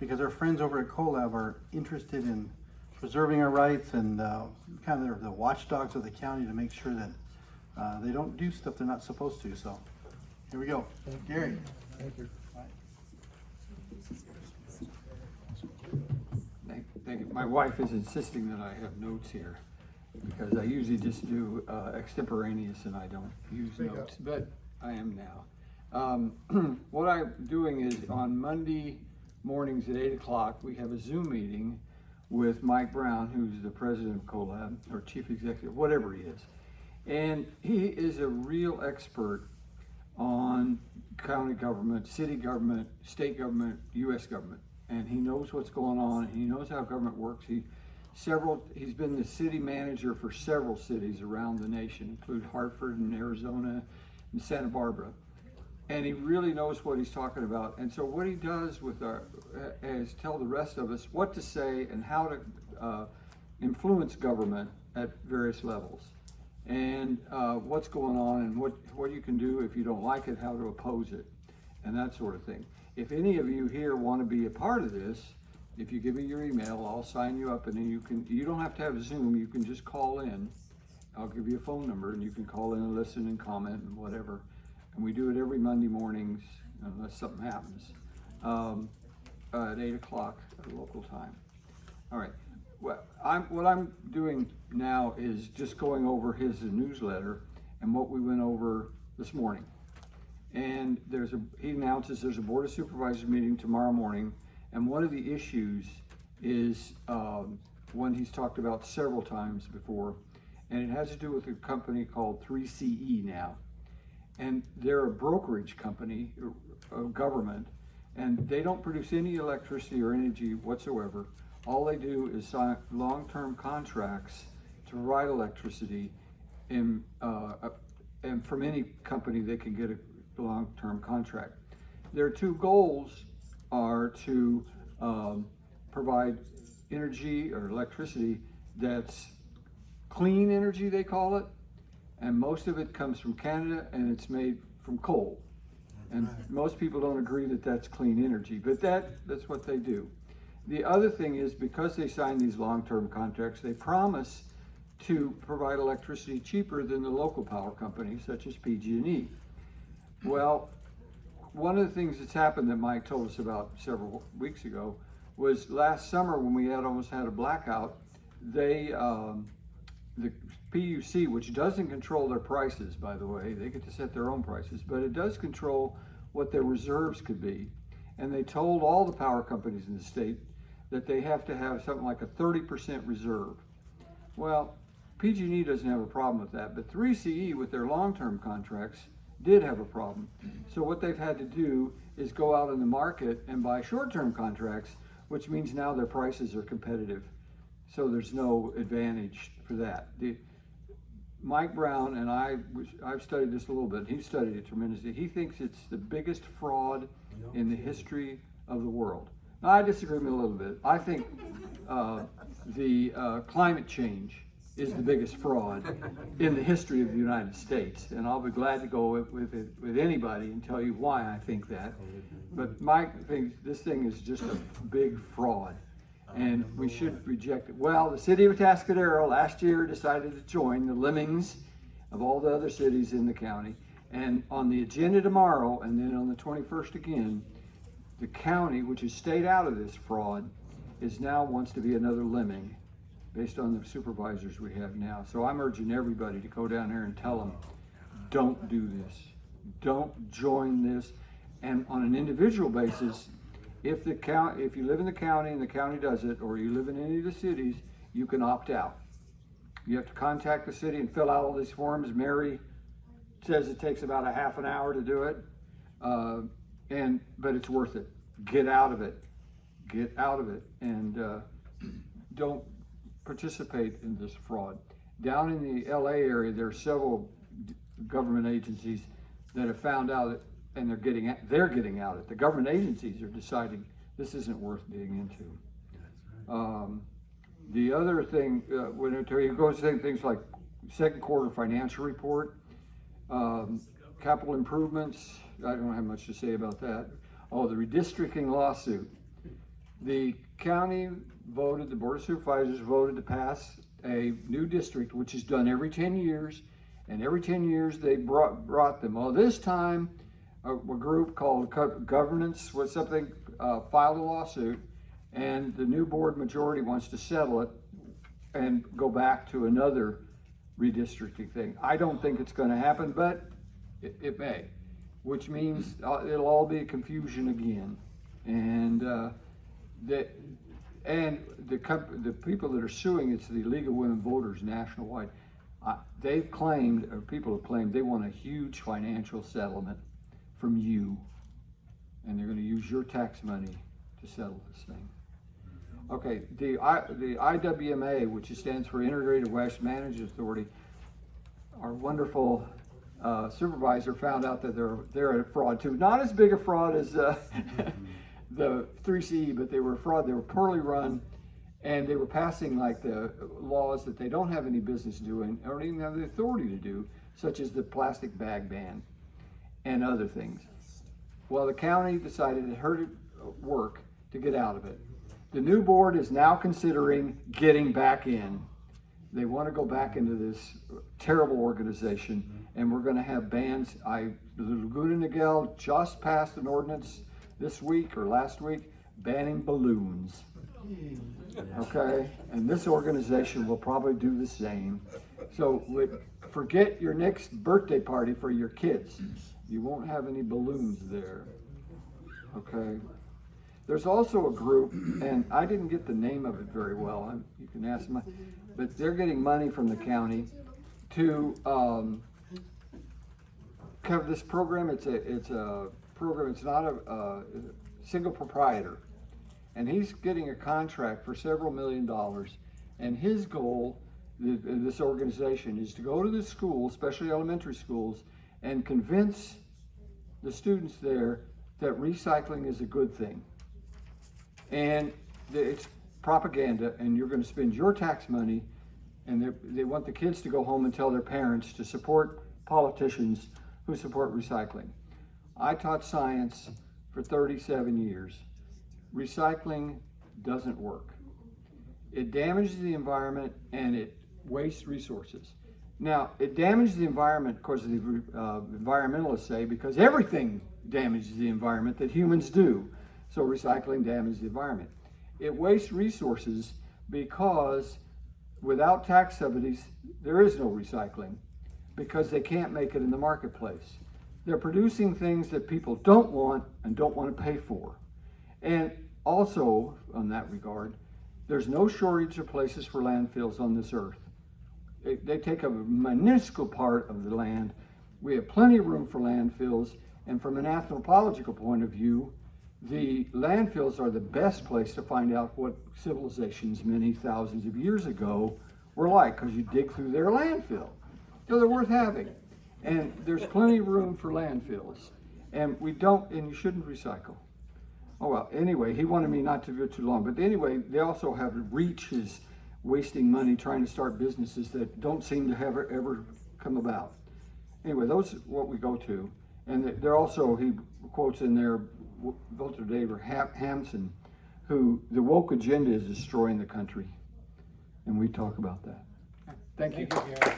because our friends over at COLAB are interested in preserving our rights and kind of the watchdogs of the county to make sure that they don't do stuff they're not supposed to. So here we go. Gary. Thank you. Thank you. My wife is insisting that I have notes here because I usually just do extemporaneous and I don't use notes, but I am now. What I'm doing is on Monday mornings at 8 o'clock, we have a Zoom meeting with Mike Brown, who's the president of COLAB, or chief executive, whatever he is. And he is a real expert on county government, city government, state government, U.S. government. And he knows what's going on. He knows how government works. He's been the city manager for several cities around the nation, including Hartford and Arizona and Santa Barbara. And he really knows what he's talking about. And so what he does with is tell the rest of us what to say and how to influence government at various levels. And what's going on and what you can do if you don't like it, how to oppose it, and that sort of thing. If any of you here want to be a part of this, if you give me your email, I'll sign you up, and then you don't have to have Zoom, you can just call in. I'll give you a phone number and you can call in and listen and comment and whatever. And we do it every Monday mornings, unless something happens, at 8 o'clock at local time. All right, what I'm doing now is just going over his newsletter and what we went over this morning. And he announces there's a Board of Supervisors meeting tomorrow morning, and one of the issues is one he's talked about several times before, and it has to do with a company called 3CE now. And they're a brokerage company, government, and they don't produce any electricity or energy whatsoever. All they do is sign long-term contracts to provide electricity, and from any company they can get a long-term contract. Their two goals are to provide energy or electricity that's clean energy, they call it, and most of it comes from Canada and it's made from coal. And most people don't agree that that's clean energy, but that's what they do. The other thing is, because they sign these long-term contracts, they promise to provide electricity cheaper than the local power companies, such as PG&E. Well, one of the things that's happened that Mike told us about several weeks ago was last summer when we almost had a blackout, the PUC, which doesn't control their prices, by the way, they get to set their own prices, but it does control what their reserves could be. And they told all the power companies in the state that they have to have something like a 30% reserve. Well, PG&E doesn't have a problem with that, but 3CE with their long-term contracts did have a problem. So what they've had to do is go out in the market and buy short-term contracts, which means now their prices are competitive. So there's no advantage for that. Mike Brown and I've studied this a little bit. He studied it tremendously. He thinks it's the biggest fraud in the history of the world. Now, I disagree with him a little bit. I think the climate change is the biggest fraud in the history of the United States, and I'll be glad to go with anybody and tell you why I think that. But Mike thinks this thing is just a big fraud, and we should reject it. Well, the city of Atascadero last year decided to join the lemmings of all the other cities in the county, and on the agenda tomorrow, and then on the 21st again, the county, which has stayed out of this fraud, now wants to be another lemming based on the supervisors we have now. So I'm urging everybody to go down there and tell them, don't do this. Don't join this. And on an individual basis, if you live in the county and the county does it, or you live in any of the cities, you can opt out. You have to contact the city and fill out all these forms. Mary says it takes about a half an hour to do it, but it's worth it. Get out of it. Get out of it, and don't participate in this fraud. Down in the LA area, there are several government agencies that have found out, and they're getting out it. The government agencies are deciding this isn't worth being into. The other thing, when it goes to things like second quarter financial report, capital improvements, I don't have much to say about that. Oh, the redistricting lawsuit. The county voted, the Board of Supervisors voted to pass a new district, which is done every 10 years. And every 10 years they brought them. Well, this time a group called Governance was something, filed a lawsuit, and the new board majority wants to settle it and go back to another redistricting thing. I don't think it's going to happen, but it may, which means it'll all be a confusion again. And the people that are suing, it's the League of Women Voters nationwide. They've claimed, or people have claimed, they want a huge financial settlement from you, and they're going to use your tax money to settle this thing. Okay, the IWMA, which stands for Integrated Waste Management Authority, our wonderful supervisor found out that they're a fraud too. Not as big a fraud as the 3CE, but they were a fraud. They were poorly run, and they were passing like the laws that they don't have any business doing, or don't even have the authority to do, such as the plastic bag ban and other things. Well, the county decided it hurt work to get out of it. The new board is now considering getting back in. They want to go back into this terrible organization, and we're going to have bans. The Laguna Niguel just passed an ordinance this week or last week banning balloons. Okay, and this organization will probably do the same. So forget your next birthday party for your kids. You won't have any balloons there. Okay. There's also a group, and I didn't get the name of it very well. You can ask them, but they're getting money from the county to cover this program. It's a program. It's not a single proprietor, and he's getting a contract for several $1 million. And his goal, this organization, is to go to the schools, especially elementary schools, and convince the students there that recycling is a good thing. And it's propaganda, and you're going to spend your tax money, and they want the kids to go home and tell their parents to support politicians who support recycling. I taught science for 37 years. Recycling doesn't work. It damages the environment, and it wastes resources. Now, it damages the environment because the environmentalists say because everything damages the environment that humans do. So recycling damages the environment. It wastes resources because without tax subsidies, there is no recycling because they can't make it in the marketplace. They're producing things that people don't want and don't want to pay for. And also, on that regard, there's no shortage of places for landfills on this earth. They take a minuscule part of the land. We have plenty of room for landfills, and from an anthropological point of view, the landfills are the best place to find out what civilizations many thousands of years ago were like, because you dig through their landfill. So they're worth having. And there's plenty of room for landfills. And you shouldn't recycle. Oh well, anyway, he wanted me not to go too long. But anyway, they also have REACH is wasting money trying to start businesses that don't seem to have ever come about. Anyway, those are what we go to. And they're also, he quotes in there, Walter David Hampson, who the woke agenda is destroying the country. And we talk about that. Thank you. Thank you, Gary.